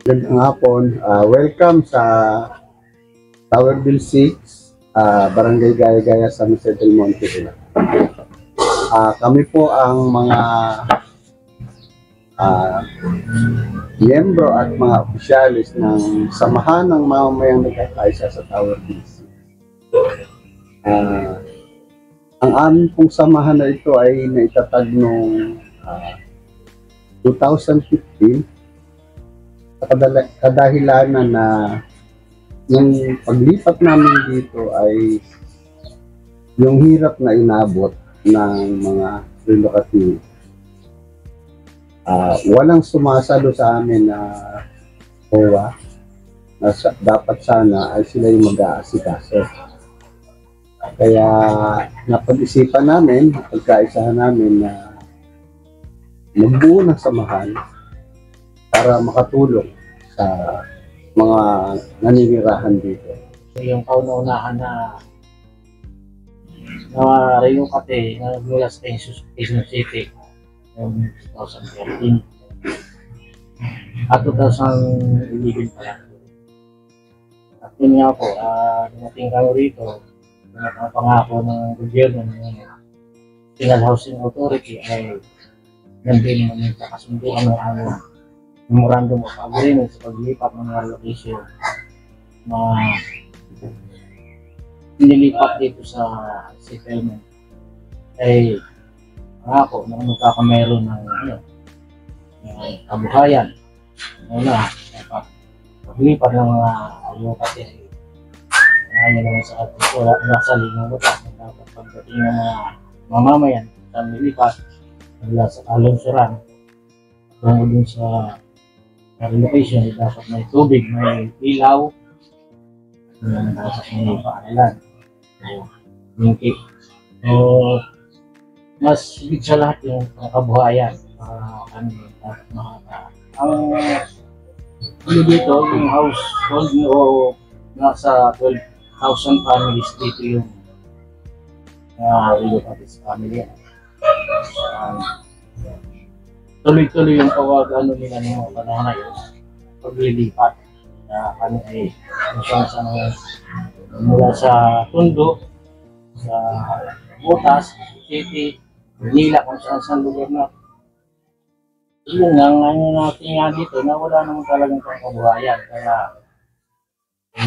Magandang hapon. Welcome sa Tower Bill 6, Barangay Gaya-Gaya, San Jose del Monte. Kami po ang mga ah, miyembro at mga opisyalis ng Samahan ng Mamamayang Nagkakaisa sa Tower Bill 6. Ang amin pong samahan na ito ay naitatag noong 2015 sa kadahilanan na yung paglipat namin dito ay yung hirap na inabot ng mga relocatee. Walang sumasalo sa amin na OWA na dapat sana ay sila yung mag-aasikaso. Kaya napag-isipan namin, pagkaisahan namin na magbuo ng samahan para makatulong sa mga naninirahan dito. Yung kauna-unahan na relocate na mula sa Quezon City noong 2013 at 2011 pa lang. At yun nga po, dumating kami rito, ang pangako ng gobyerno ng National Housing Authority ay nandun naman sa kasunduan ng aming Memorandum of Agreement sa paglipat ng mga location na nilipat dito sa settlement ay pangako na magkakameron ng kabuhayan. Una, paglipat ng mga lokate. Ngayon naman sa ating nasa linong lupa, dapat pagdating ng mga mamamayan sa nilipat mula sa kalungsuran tungo din sa relocation, dapat may tubig, may ilaw, dapat may paaralan. Mingki. Mas higit sa lahat yung kabuhayan para kami dapat ang dito, yung household o nasa 12,000 families dito yung relocate family. Tuloy-tuloy yung pag-ano nila ng mga panahon na yun, paglilipat na kami ay mula sa Tondo, sa Butas, City, Manila, kung saan lugar na. Yun nga, ngayon natin nga dito na wala naman talagang pangkabuhayan, kaya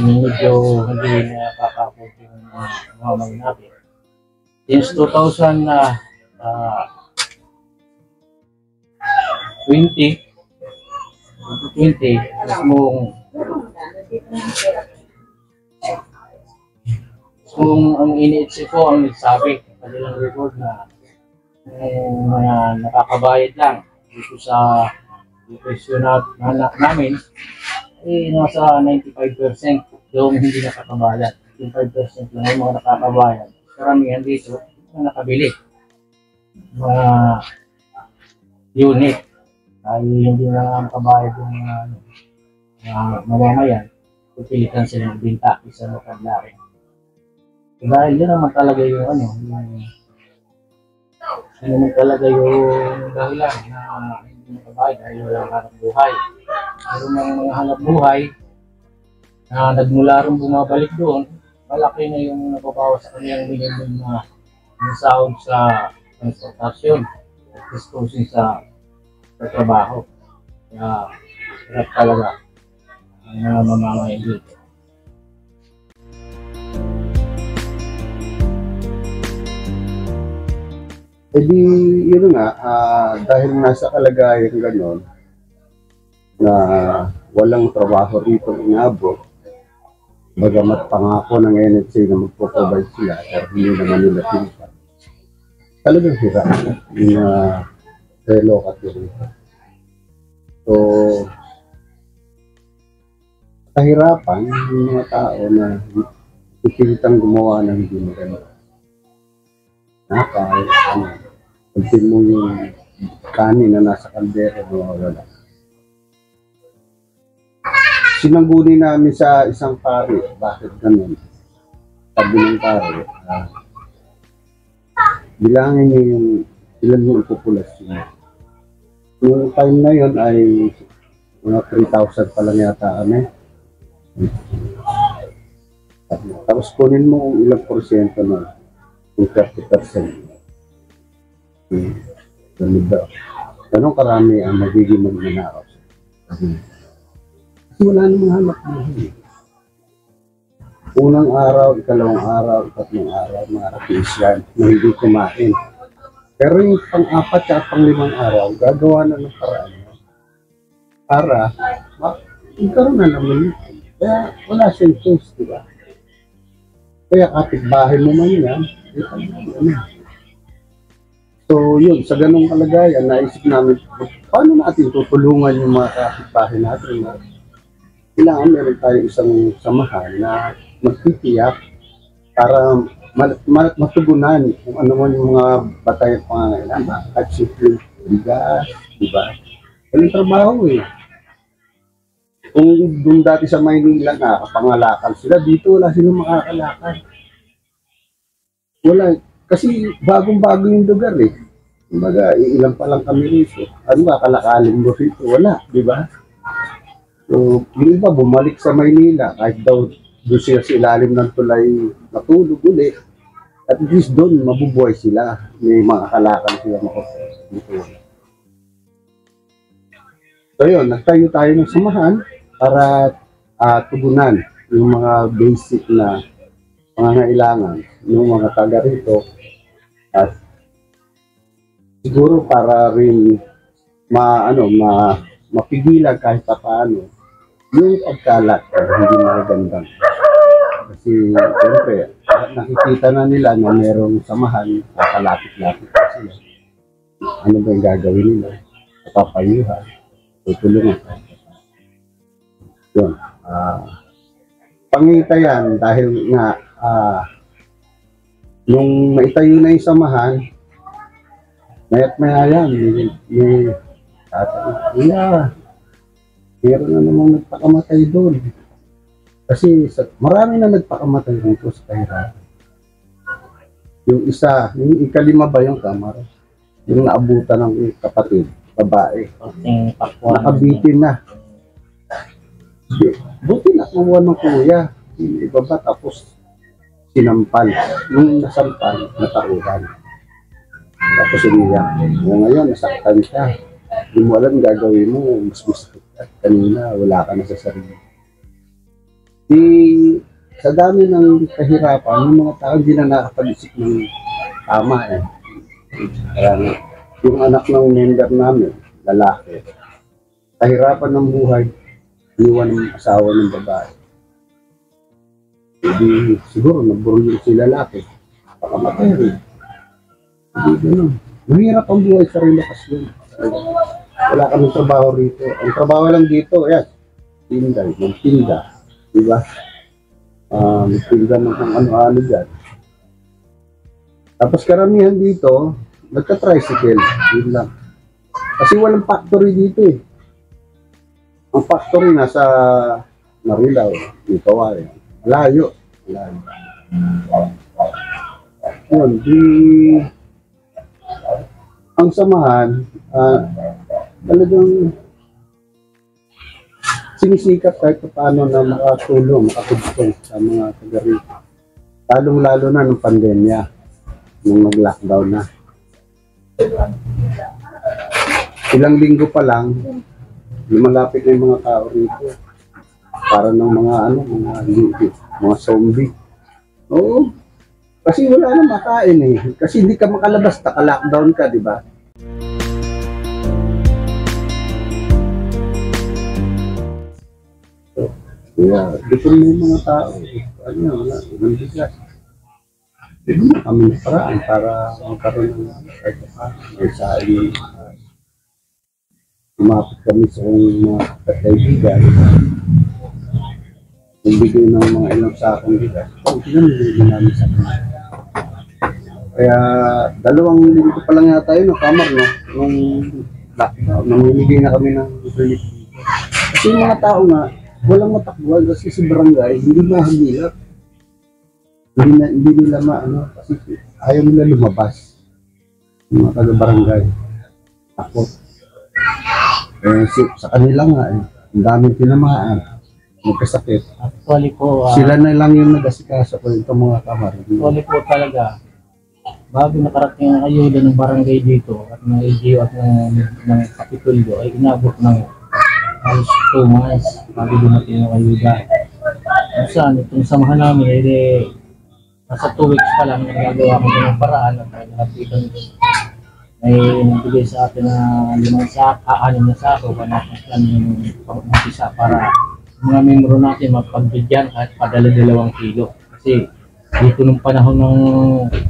medyo hindi nakakapot yung mga natin. Since 2020, kung ang iniisip ko ang nagsabi kanilang record na mga nakakabayad lang dito sa presyo namin nasa 95% yung hindi nakakabayad. 25% lang yung mga nakakabayad. Karamihan dito na nakabili mga unit dahil hindi na makabayad yung mamamayan, pipilitan silang binta isa na kadlari. Dahil yun naman talaga yung yun naman talaga yung dahilan na hindi makabayad dahil walang hanap buhay. Pero mga hanap buhay na nagmula rin bumabalik doon, malaki na yung nababawas sa kanyang minimum na sahod sa transportasyon at discussing sa trabaho. Kaya hirap talaga ang mamamayan dito. Di yun nga, dahil nasa kalagayan gano'n na walang trabaho rito inabot, bagamat pangako ng NHA na magpo-provide sila pero hindi naman nila pinipad. Talagang hirap yung relocate rito. So, kahirapan yung mga tao na pipilitang gumawa ng hindi maganda. Pagpil mo yung kanin na nasa kaldero mo wala. Sinangguni namin sa isang pari. Bakit ganun? Sabi ng pari, bilangin niyo yung ilan yung populasyon. Noong time na yun ay Mga 3,000 pa lang yata kami. Tapos kunin mo kung ilang porsyento na, yung 30%. Ganun daw. Ganun karami ang magiging magnanakaw. Kasi wala namang hanap buhay. Unang araw, ikalawang araw, ikatlong araw, mga ratis yan na hindi kumain. Pero yung pang-apat at pang-limang araw, gagawa na ng paraan para magkaroon na naman. Kaya wala siyang choice, di ba? Kaya kapitbahay mo man yan, so yun, sa ganong kalagayan, naisip namin, paano natin tutulungan yung mga kapitbahay natin? Kailangan meron tayong isang samahan na magtitiyak para matugunan kung ano man yung mga batay at pangangailangan. At simple, bigas, di ba? Walang trabaho eh. Kung doon dati sa Maynila nakapangalakal sila, dito wala silang makakalakal. Wala. Kasi bagong-bago yung lugar eh. Kumbaga, ilan pa lang kami rito. Ano kakalakalin mo rito? Wala, di ba? So, yung iba bumalik sa Maynila, kahit daw doon sila sa ilalim ng tulay matulog ulit. At least doon, mabubuhay sila. May mga kalakal sila makapos dito. So yun, nagtayo tayo ng samahan para tugunan yung mga basic na pangangailangan ng mga taga rito at siguro para rin mapigilan kahit paano yung pagkalat hindi magandang. Kasi siyempre nakikita na nila na merong samahan, kakalapit-lapit pa sila. Ano ba yung gagawin nila? Papayuhan, tutulungan. Yun. Pangita yan dahil nga nung maitayo na yung samahan, mayat maya yan, meron na namang nagpakamatay doon. Kasi marami na nagpakamatay dito sa kahirapan. Yung isa, yung ikalima ba yung kamar? Yung naabutan ng kapatid, babae. Nakabitin na. Buti na kumuha ng kuya. Ibaba tapos sinampal. Nung nasampal, natauhan. Tapos umiyak. Ngayon, nasaktan siya. Hindi mo alam gagawin mo, mas gusto ka. Kanina, wala ka na sa sarili. Sa dami ng kahirapan, yung mga tao hindi na nakapag-isip ng tama eh. Kaya yung anak ng member namin, lalaki, kahirapan ng buhay, iwan ng asawa ng babae. Hindi, siguro naburol si lalaki, pakamatay rin. Hindi gano'n. Mahirap ang buhay sa relokasyon. Wala kami trabaho rito. Ang trabaho lang dito, yan, tinda, magtinda. Diba? Magtinda ng ano-ano dyan. Tapos karamihan dito, nagka-tricycle. Yun lang. Kasi walang factory dito eh. Ang factory nasa Marilao, Itawayan. Layo. Yun, ang samahan, talagang sinisikap kahit paano na makatulong, makatulong sa mga taga rito. Lalong-lalo na nung pandemya, nung nag-lockdown na. Ilang linggo pa lang, lumalapit na yung mga tao rito. Para ng mga zombie. Oo. Kasi wala na makain eh. Kasi hindi ka makalabas, naka-lockdown ka, di ba? Kaya, dito rin yung mga tao. Wala, ibang bigas. Dito na kami ng paraan para magkaroon ng may saing. Umapit kami sa mga kaibigan. Nagbigay ng mga ilang sakong bigas. Pinamili namin sa kanila. Kaya, 2 linggo pa lang yata yun, kamar, no? Nung lockdown, namimigay na kami ng relief. Kasi yung mga tao nga, walang matakbuhan kasi sa barangay, hindi mahagilap. Hindi nila kasi ayaw nila lumabas. Yung mga taga-barangay. Takot. Sa kanila nga eh. Ang daming tinamaan, magkasakit. Actually po, Sila na lang yung nag-asikaso ko itong mga kamar. actually po talaga, bago nakarating ang ayuda ng barangay dito at ng LGU at ng Kapitolyo ay inabot ng halos 2 months bago dumating yung ayuda. Kung saan, itong samahan namin, nasa 2 weeks pa lang nagagawa ko ng paraan at ay nakapitan may nagbigay sa atin na 6 na sako, panakot lang yung pag-umpisa para mga membro natin mapagbigyan at padala 2 kilo. Kasi dito nung panahon ng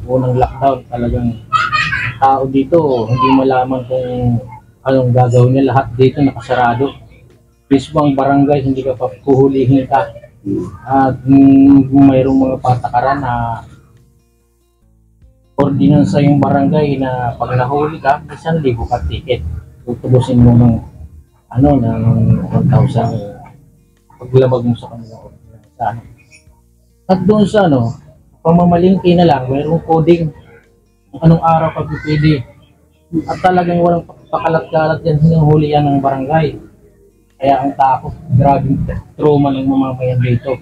unang lockdown, talagang tao dito, hindi malaman kung anong gagawin niya. Lahat dito nakasarado. Mismo ang barangay, hindi ka pa puhulihin ka. At mayroong mga patakaran na ordinansa yung barangay na pag nahuli ka, 1,000 ka ticket. Tutubusin mo ng ng 1,000 paglabag mo sa kanila ordinansa. At doon sa pamamalingki na lang, mayroong coding kung anong araw ka pwede. At talagang walang pakalat-kalat yan, hinuhuli yan ng barangay. Kaya ang takot, grabing trauma ng mamamayan dito.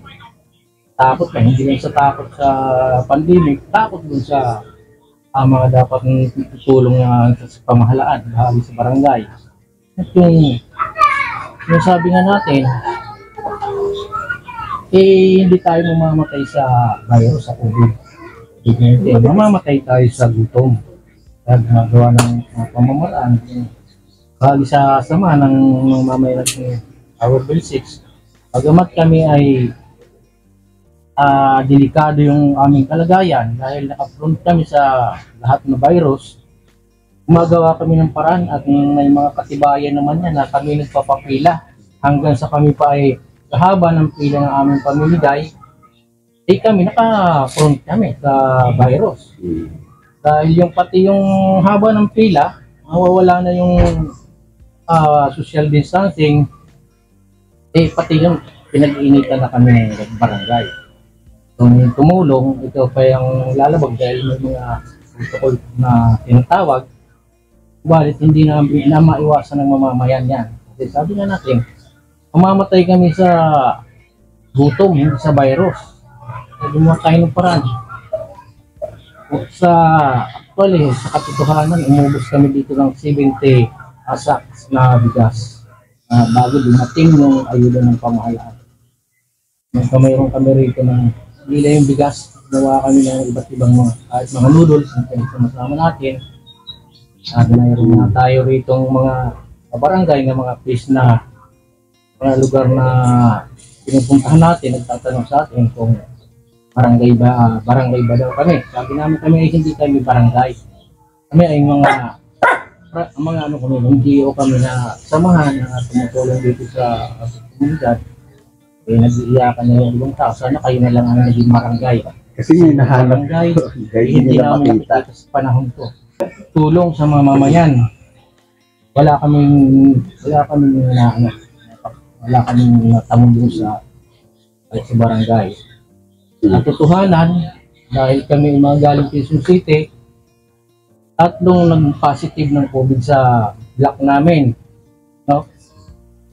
Takot na, hindi lang sa takot sa pandemic, takot dun sa mga dapat tutulong sa pamahalaan, bahagi sa barangay. At yung sabi nga natin, hindi tayo mamamatay sa virus, sa COVID-19. Mamamatay tayo sa gutom. At magawa ng pamamaraan. Bahagi sa sama ng mamamayan natin, Our Bill 6, bagamat kami ay delikado yung aming kalagayan dahil naka-front kami sa lahat ng virus, gumagawa kami ng paraan at may mga katibayan naman yan na kami nagpapapila hanggang sa kami pa ay kahaba ng pila ng aming pamimigay, kami naka-front kami sa virus. Dahil pati yung haba ng pila, mawawala na yung social distancing, pati yung pinag-iinitan na kami ng barangay. Kung tumulong, ito pa yung lalabag dahil may mga protocol na tinatawag, balit hindi na maiwasan ng mamamayan yan. Kasi sabi nga natin, mamamatay kami sa gutom, hindi sa virus. Gumawa tayo ng paraan. Actually, sa katotohanan, umubos kami dito ng 70 sacks na bigas bago dumating yung ayuda ng pamahalaan. Mayroon kami rito ng nila yung bigas, gawa kami ng iba't ibang mga noodles na pinagsamasama natin. Mayroon na tayo rito mga barangay na mga place na mga lugar na pinupuntahan natin, nagtatanong sa atin kung barangay ba daw kami. Sabi namin kami ay hindi kami barangay. Kami ay mga NGO kami na samahan na tumutulong dito sa komunidad. Nag-iiyakan na yung ibang tao. Sana kayo na lang ang naging barangay. Kasi may nahanap barangay, hindi namin nakikita sa panahon to. Tulong sa mamamayan. Wala kaming natamong sa barangay. Ang totohanan, dahil kami mga galing Quezon City, tatlong nag-positive ng COVID sa block namin.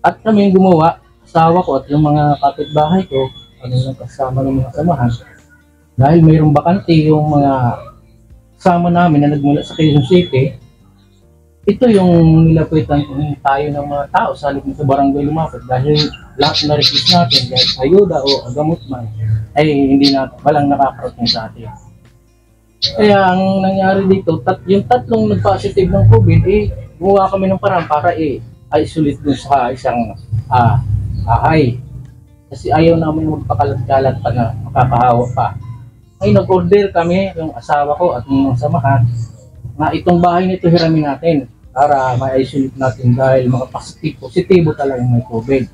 At kami gumawa, asawa ko at yung mga kapitbahay ko, kasama ng mga samahan, dahil mayroong bakante yung mga kasama namin na nagmula sa Quezon City, ito yung nilapitan kung tayo ng mga tao sa halip sa barangay lumapit dahil lahat na request natin dahil ayuda o gamot man ay walang nakakarating sa atin. Kaya ang nangyari dito, yung tatlong nag-positive ng COVID, gumawa kami ng parang para isolate dun sa isang bahay. Kasi ayaw namin magpakalat-kalat pa na makakahawa pa. Ay nag-order kami, yung asawa ko at yung samahan, na itong bahay nito hiramin natin para ma-isolate natin dahil mga positibo talagang may COVID.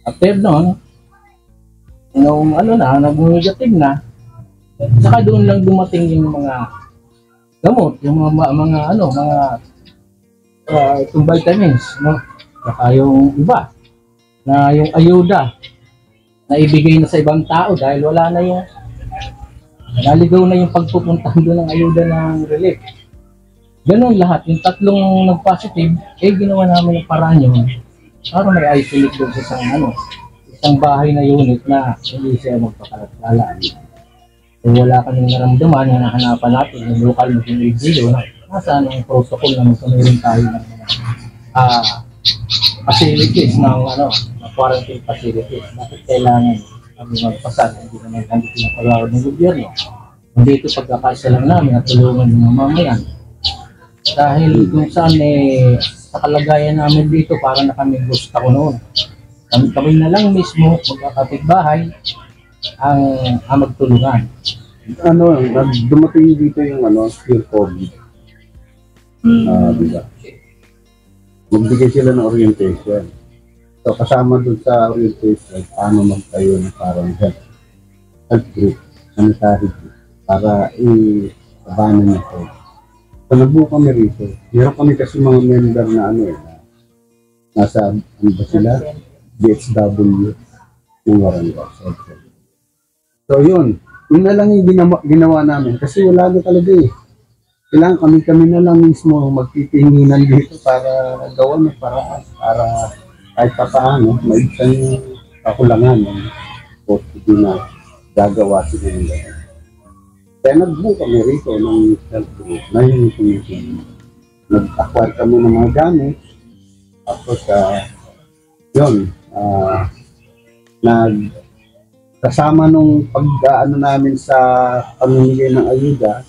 After noon, nung nag-negative na, saka doon lang dumating yung mga gamot, yung mga itong vitamins, saka yung iba, na yung ayuda, na ibigay na sa ibang tao dahil wala na yung, naligaw na yung pagpupuntahan doon ng ayuda ng relief. Ganun lahat, yung tatlong nag-positive, ginawa namin yung paraan yun parang may isolate doon sa isang isang bahay na unit na hindi siya magpakalatala. So wala kaming naramdaman, hinahanapan natin yung local na na nasaan ang protocol na magkamirin tayo ng mga facilities ng na quarantine facilities. Bakit kailangan kami magpasan? Hindi naman kami pinapalawad ng gobyerno. Dito pagkakaisa lang namin at tulungan ng mamamayan. Dahil kung saan sa kalagayan namin dito, parang na kami gusto ko noon. Kami na lang mismo, magkakapitbahay, ang magtulungan. Dumating dito yung fear COVID. Diba? Magbigay sila ng orientation. So kasama dun sa orientation, paano magtayo ng parang health group, sanitary group, para i-abanan nito. So nagbuo kami rito. Meron kami kasi mga member na nasa, ba sila? DHW, yung Warangga. So yun na lang yung ginawa namin kasi wala na talaga kailangan kami na lang mismo magtitinginan dito para gawa ng paraan para kahit pa paano maibsan yung kakulangan ng COVID na gagawa sila ng gano'n. Kaya nagbuo kami rito ng health group na yung community. Nag-acquire kami ng mga gamit tapos yun kasama nung pag-ano namin sa pamimigay ng ayuda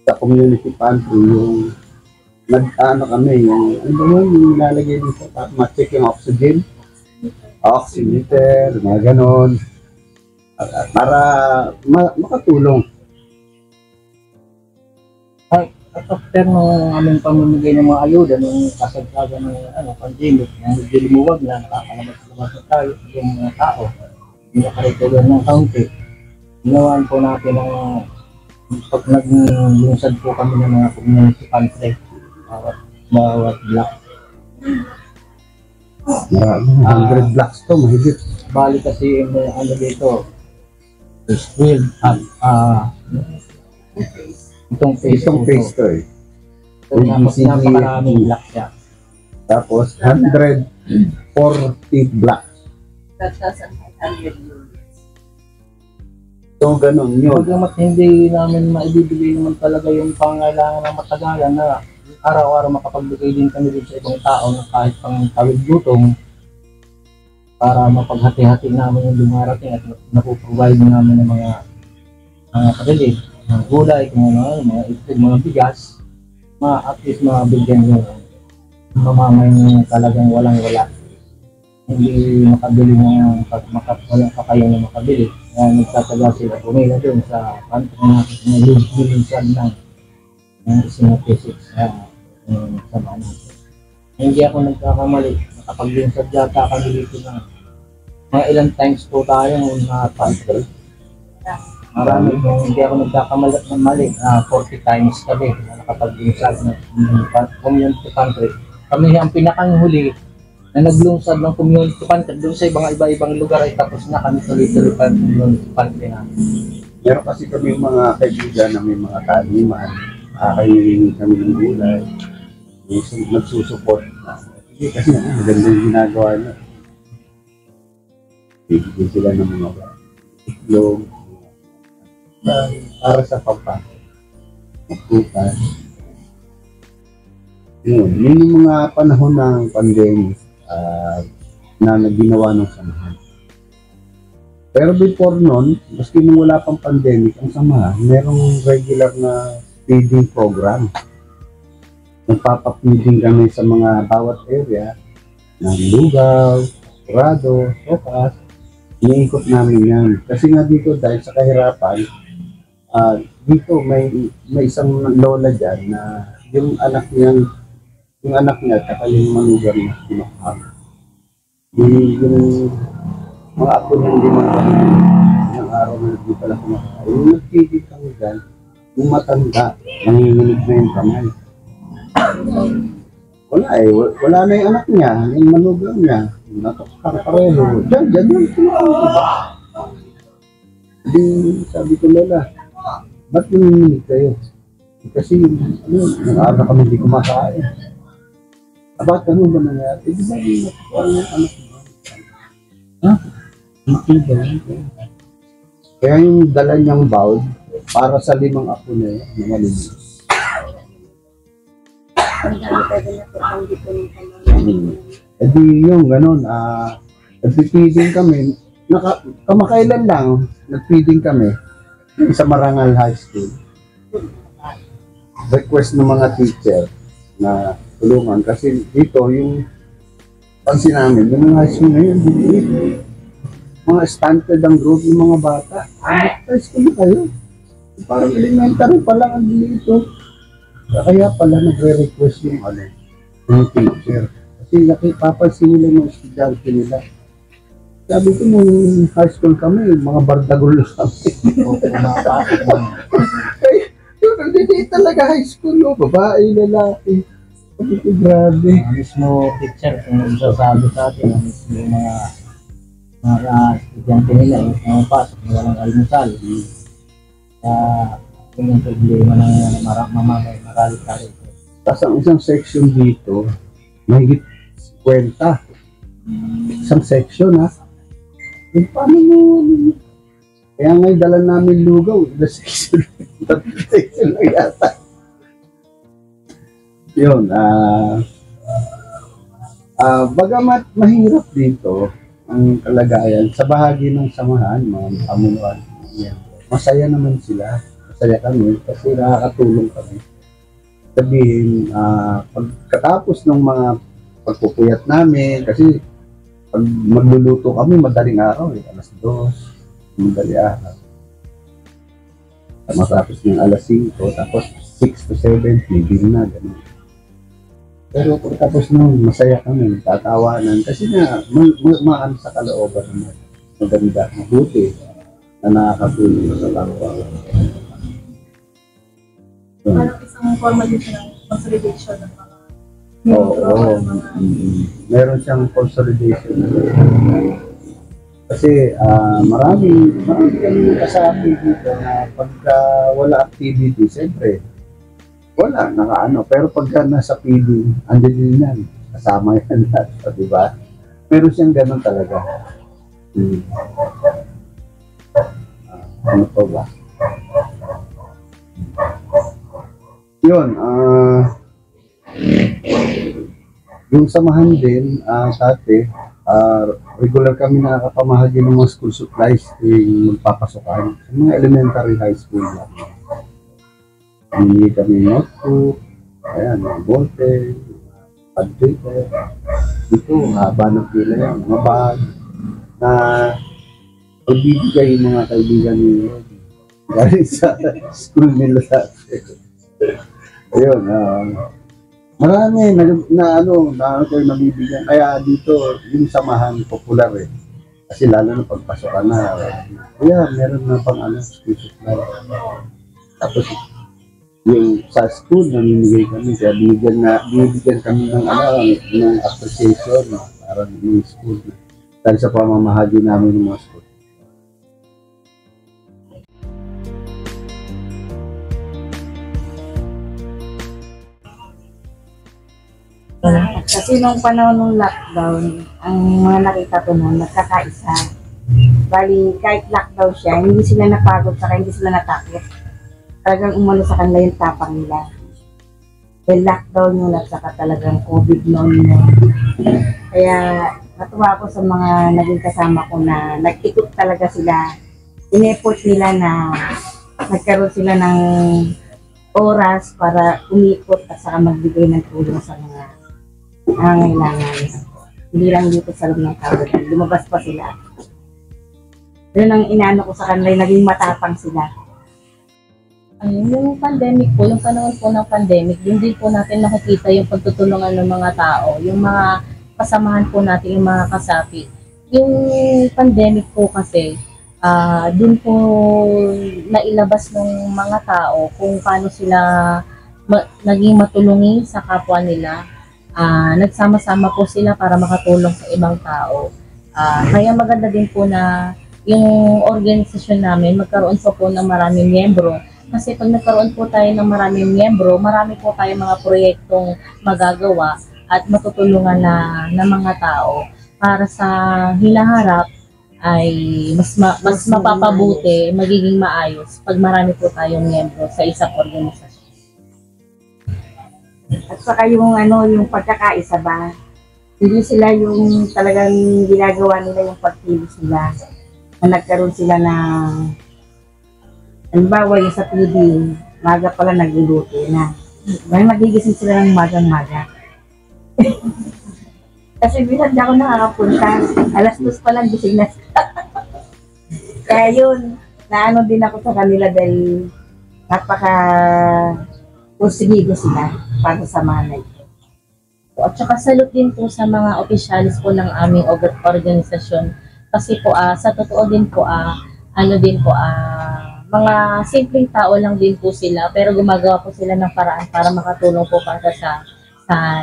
sa community pantry, yung kami, yung nilalagay dito para ma-check yung oxymeter, mga ganon, para makatulong. At after nung aming pamimigay ng mga ayuda, nung kasagsagan ng pandemic, yung medyo lumuwag na, nakakalabas-labas na tayo, yung mga tao, hindi nakarituloy ng kaunti. Ginawan po natin ng pag nag-lungsad po kami ng mga community pantry, bawat block. 100 blocks to, mahigit. Bali kasi dito, is 12 at itong phase 2 So, napakaraming block siya. Tapos 140 blocks. 1,500 units. So, ganun yun. Pagkamat hindi namin maibibigay naman talaga yung pangailangan ng matagalan na araw-araw makapagbigay din kami din sa ibang tao na kahit pang tawid gutom para mapaghati-hati namin yung dumarating at napuprovide namin ng mga kapatid, mga gulay, mga itlog, mga bigas, at least mabigyan yung mamamayan talagang walang-wala. Hindi makabili ng walang kakayaw na makabili. Kaya nagtataga sila pumila doon sa pantry na lunsad ng isinapesik sa banan. Hindi ako nagkakamali. Nakapag-lunsad yata kami dito na mga ilang times po tayo na pantry. Marami kung hindi ako nagkakamali, 40 times kami na nakapag-lunsad ng community pantry. Kami ang pinakahuli na naglungsad ng community pantry doon sa iba-ibang lugar ay tapos na kami tuloy-tuloy pa ng community pantry namin. Meron kasi kami mga kaibigan na may mga taniman, kakainin kami ng gulay, nagsusupport na. Kasi maganda yung ginagawa niya. Bibigyan sila ng mga itlog, para sa pampasok, magputas. Yun yung mga panahon ng pandemic na naginawa ng samahan. Pero before nun, maski nung wala pang pandemic, ang samahan, merong regular na feeding program. Nagpapapfeeding kami sa mga bawat area ng Lugaw, Curado, Sopas. Iniikot namin yan. Kasi nga dito, dahil sa kahirapan, dito may isang lola dyan na yung anak niya at yung manugang na pinakahag. Yung mga apo niya hindi magkakaroon ng araw na hindi pala kumakain. Yung nagtigil kami dyan, yung matanda, nanginginig na yung kamay. Wala na yung anak niya, yung manugang niya, natakang pareho. Diyan yung pinakahag. Hindi, sabi ko lola, ba't nanginginig kayo? Kasi, yung araw kami hindi kumakain. Bakit ano ba nangyari? Eh, di ba yung nakuha yung anak mo? Ha? Hindi ba yun? Kaya yung dala niyang bowl, para sa 5 apo na yun, na maliliit. Ang dami pwede na po ang dito ng pamamagitan. E di yung ganun, nagpipiding kami, kamakailan lang, nagpiding kami sa Marangal High School. Request ng mga teacher na tulungan kasi dito yung pansin namin, yung mga high school na yun, mga stunted ang group ng mga bata. High school na kayo. Parang elementary pa lang ang dito. Kaya pala nagre-request yung yung teacher. Kasi nakipapansin nila yung estudyante nila. Sabi ko nung high school kami, mga bardagulo kami. Yun, hindi talaga high school, no? Babae, lalaki. Sabi ko, grabe. Ang mismo teacher, kung sasabi sa atin, ang mismo yung mga estudyante nila, yung mga pasok na walang almusal. Kaya, yun yung problema ng marami-kalit. Tapos ang isang section dito, mahigit 50. Isang section, ha? Eh, paano mo? Kaya ngayon dala namin lugaw, ilang section. Tatlong section lang yata. Yun, bagamat mahirap dito ang kalagayan sa bahagi ng samahan, mga pamunuan, masaya naman sila. Masaya kami kasi nakakatulong kami. Sabihin, pagkatapos ng mga pagpupuyat namin, kasi pag magluluto kami, madaling araw, alas 2, madaling araw. Matapos ng alas 5, tapos 6 to 7, tigil na, gano'n. Pero pagkatapos nun, masaya kami, tatawanan, kasi nga, maano sa kalooban naman, maganda, mabuti, na nakakatulong sa kapwa. Parang isang formal dito ng consolidation ng mga Oo. Meron siyang consolidation. Kasi marami kami kasabi dito na pagka wala activity, siyempre, wala, nakaano. Pero pagka nasa feeding, andyan din yan. Kasama yan lahat, di ba? Meron siyang ganun talaga. Ano pa ba? Yun, yung samahan din, dati, regular kami nakakapamahagi ng mga school supplies yung magpapasukan sa mga elementary high school lang. Hindi kami notebook, ayan, mga bolte, pad paper. Ito, haba ng pila yan, mga bag na pagbibigay yung mga kaibigan nila galing sa school nila sa ayun, marami na ko yung nabibigyan. Kaya dito, yung samahan popular eh. Kasi lalo na pagpasokan na. Kaya meron na pang school supply. Tapos yung sa school, namimigay kami. Kaya binibigyan kami ng ng appreciation para yung school. Dahil sa pamamahagi namin ng mga school. Kasi nung panahon ng lockdown, ang mga nakita ko noon, nagkakaisa. Bali, kahit lockdown siya, hindi sila napagod, saka hindi sila natakot. Talagang umano sa kanila yung tapang nila. Dahil lockdown yun at saka talagang COVID noon. Kaya natuwa ako sa mga naging kasama ko na nag-ikot talaga sila. In-effort nila na nagkaroon sila ng oras para umikot at saka magbigay ng tulong sa mga nangangailangan. Hindi lang dito sa loob ng tawag. Lumabas pa sila. Yun ang inaano ko sa kanila, naging matapang sila. Yung pandemic po, yung panahon po ng pandemic, din po natin nakikita yung pagtutulungan ng mga tao, yung mga kasamahan po natin, yung mga kasapi. Yung pandemic po kasi, dun po nailabas ng mga tao kung paano sila naging matulungin sa kapwa nila. Nagsama-sama po sila para makatulong sa ibang tao. Kaya maganda din po na yung organisasyon namin magkaroon po ng maraming miyembro. Kasi pag nagkaroon po tayo ng maraming miyembro, marami po tayong mga proyektong magagawa at matutulungan na mga tao para sa hinaharap ay mas mapapabuti, magiging maayos pag marami po tayong miyembro sa isang organisasyon. At saka yung pagkakaisa ba, hindi sila yung talagang ginagawa nila yung pagkilos nila. Na nagkaroon sila ng, halimbawa yung sa feeding, maga pala nagluluto na. May magigising sila ng magang-maga. Kasi bilang di ako nakakapunta, alas 2 pa lang gising na sila. Kaya yun, naano din ako sa kanila dahil napaka-pusigido sila para sa manay. At saka salute din po sa mga opisyalis po ng aming organisasyon. Kasi po, sa totoo din po, mga simpleng tao lang din po sila, pero gumagawa po sila ng paraan para makatulong po para sa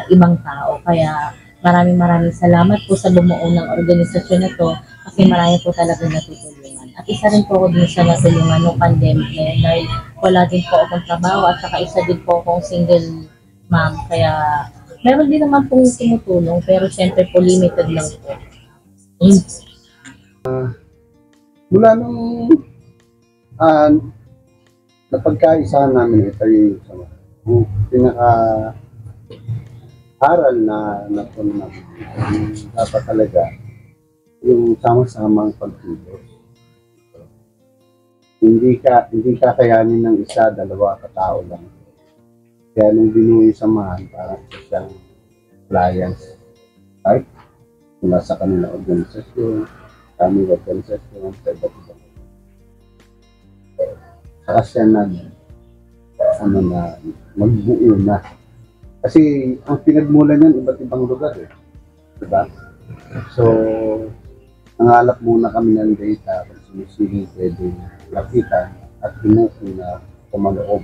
ibang tao. Kaya maraming salamat po sa bumuo ng organisasyon na to kasi marami po talagang natutulungan. At isa rin po ako din sa natulungan ng pandemic na yun dahil wala din po akong trabaho at saka isa din po akong single mom. Kaya meron din naman pong tumutulong pero syempre po limited lang po. Mula nung napagkaisahan namin ito yung pinaka-aral na napunan namin. Dapat talaga yung sama-samang pagkilos. Hindi kakayanin ng isa, dalawa katao lang. Kaya nung binuo yung samahan, parang siyang alliance. Right? Mula sa kanilang organisasyon, kami organisasyon, sa iba't ibang. Saka siya na magbuo na. Kasi ang pinagmulan niyan, iba't ibang lugar eh. Diba? So, nangalap muna kami ng data kung sinisigil pwede lapitan at pinuko na kumaloob.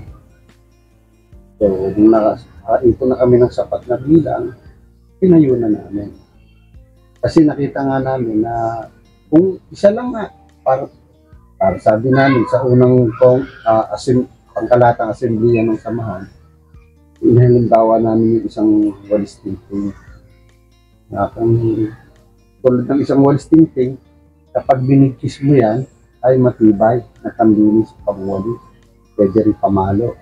So, nung nakaito na kami ng sapat na bilang, pinayo na namin. Kasi nakita nga namin na kung isa lang nga, para sabi namin sa unang pangkalatang asemblya ng samahan, inahalimbawa namin yung isang walis tinting. Tulad ng isang walis tinting, kapag binigkis mo yan, ay matibay, natambilis, pagwalis, pwede rin pamalo.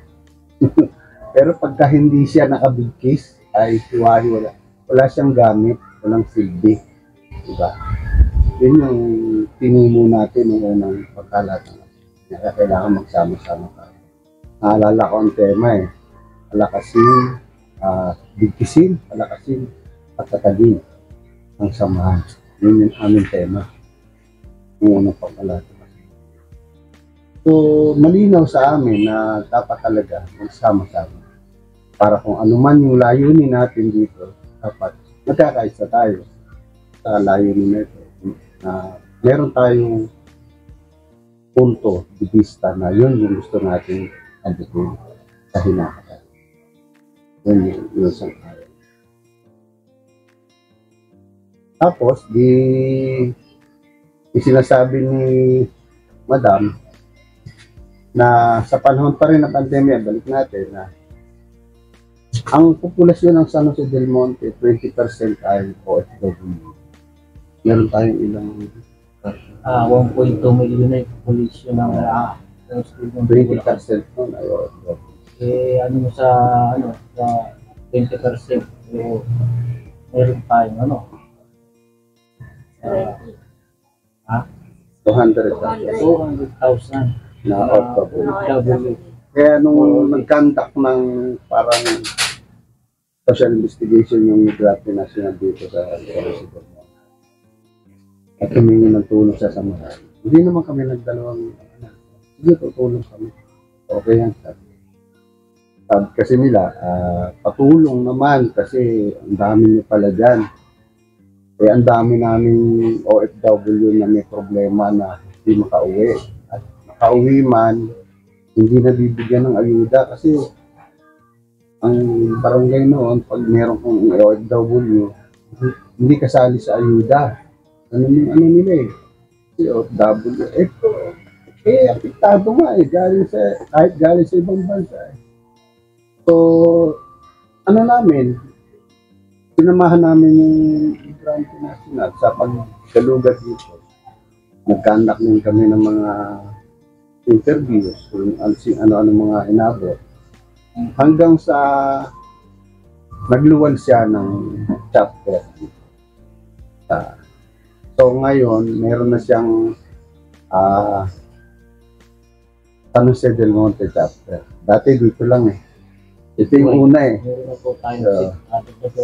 Pero pagka hindi siya nakabigkis, ay wala siyang gamit, walang silbi. Diba? Yun yung tinimo natin ng unang pagkalatang. Kailangan magsama-sama tayo. Naalala ko ang tema eh. Palakasin, bigkisin, palakasin, at tatagin ang samahan. Yun yung aming tema. Yung unang pagkalatang. So, malinaw sa amin na dapat talaga magsama-sama. Para kung ano man yung layunin natin dito, dapat magkakaisa tayo sa layunin nito. Na meron tayong punto de vista na yun yung gusto natin abutin sa hinahatan. Yun yung sangkaya. Tapos, sinasabi ni Madam na sa panahon pa rin ng pandemya, balik natin na ang populasyon ng San Jose del Monte, 20% ay OFW. Meron tayong ilang 1.2 million na yung population ng 20% nun ay OFW. ano mo sa 20%, so meron tayong 200,000 200,000 na OFW. OFW. Kaya nung nag-conduct ng parang social investigation yung Migrante National dito sa Resibo at humingi ng tulong sa samahan. Hindi naman kami nagdalawang sige, tutulong kami. Okay yan. Sabi kasi nila, patulong naman kasi ang dami nyo pala dyan. Eh, ang dami naming OFW na may problema na hindi makauwi. At makauwi man, hindi nabibigyan ng ayuda kasi ang barangay noon, pag meron kong OFW, hindi kasali sa ayuda. Ano nila eh? Si OFW. Apektado nga eh. Kahit galing sa ibang bansa eh. So, namin, Sinamahan namin yung Migrante National sa pagkalugat dito. Nagkanak din kami ng mga interviews kung ano-ano mga inabot. Hanggang sa nagluwan siya ng chapter. So ngayon, meron na siyang San Jose del Monte chapter. Dati dito lang eh. Ito yung una eh. Mayroon na po tayong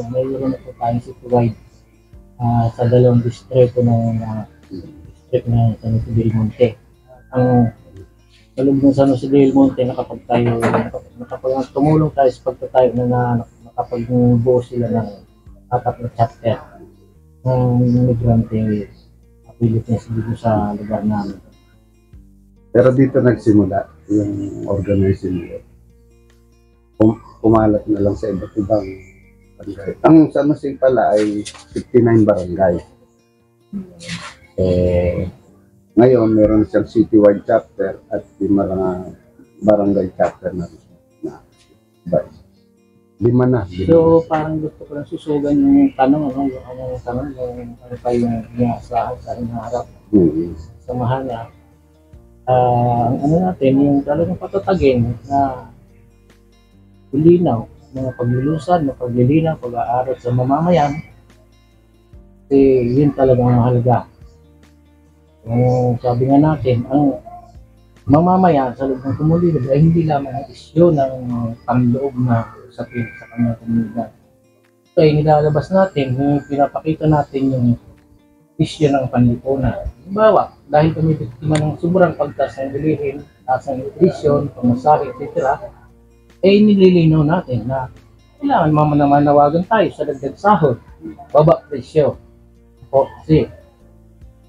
mayroon na po tayong citywide sa dalawang distrito ng district ng San Jose del Monte. Ang sa loob ng San Jose del Monte, tumulong tayo sa pagtatayo na nakapagbuo sila ng apat na chapter ng migrante Philippines dito sa lugar namin. Pero dito nagsimula yung organizing nila. Kumalat na lang sa iba't ibang barangay. Ang San Jose pala ay 59 barangay. Ngayon, meron siyang citywide chapter at lima barangay chapter na lima na. So, parang gusto ko lang susugan yung tanong, ano pa yung inaasahan sa inaharap. Samahan na. Ang ano natin, yung talagang patatagin na linaw, mga paglulusan, mga paglilinaw, pag-aaral sa mamamayan, kasi yun talagang mahalaga. Sabi nga natin, ang mamamayan sa loob ng komunidad ay hindi lamang ang isyo ng panloob na usapin sa kanyang komunidad. So, ay nilalabas natin, pinapakita natin yung isyo ng panlipunan. Halimbawa, dahil kami biktima ng sobrang pagtaas ng bilihin, taas ng nutrition, pamasahe, etc., eh nililinaw natin na kailangan mamanawagan tayo sa dagdag sahod, baba presyo. O, kasi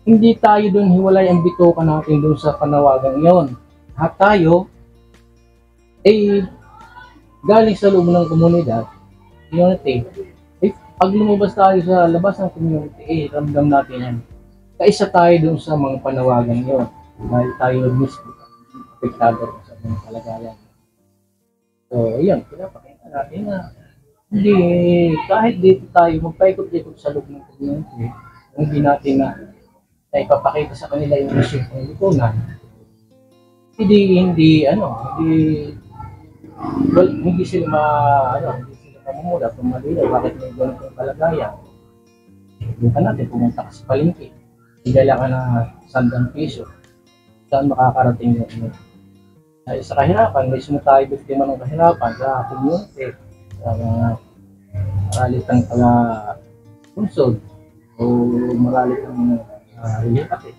hindi tayo doon hiwalay ang bituka natin doon sa panawagan yon. At tayo ay galing sa loob ng komunidad, community. Pag lumabas tayo sa labas ng community, ramdam natin yan. Kaisa tayo doon sa mga panawagan yon. Dahil tayo mismo apektado sa mga kalagayan. So, yan, pinapakita natin na hindi, kahit dito tayo magpaikot-ikot sa loob ng community, hindi natin na ipapakita sa kanila yung issue ng lipunan. Hindi sila mamumula kung malila, bakit may ganitong kalagayan. Doon ka natin pumunta ka sa palengke, higala ka na 100 piso, saan makakarating yun? Sa kahirapan, mismo tayo biktima ng kahirapan sa community, sa mga maralitang pag-punsod o maralitang relatives.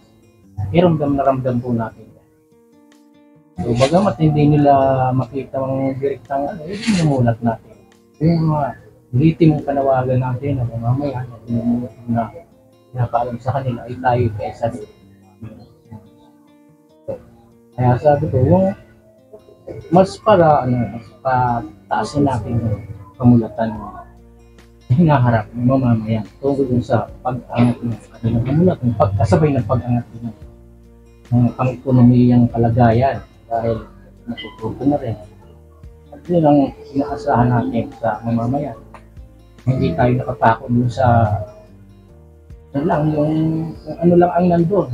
Ramdam na ramdam po natin. So, bagamat hindi nila makita ang direktang namulat natin. Yung mga litimong panawagan natin na mamaya na pinapaalam sa kanila ay tayo kaisa dito. Kaya sabi ko, yung mas pataasin natin yung pamulatan na hinaharap ng mamamayan tungkol dun sa pag-angat ng kanilang pamulatan, pagkasabay ng pag-angat ng pang-ekonomiyang kalagayan dahil natututo na rin. At yun ang inaasahan natin sa mamamayan. Hindi tayo nakatakot dun sa yung ano lang ang nandun.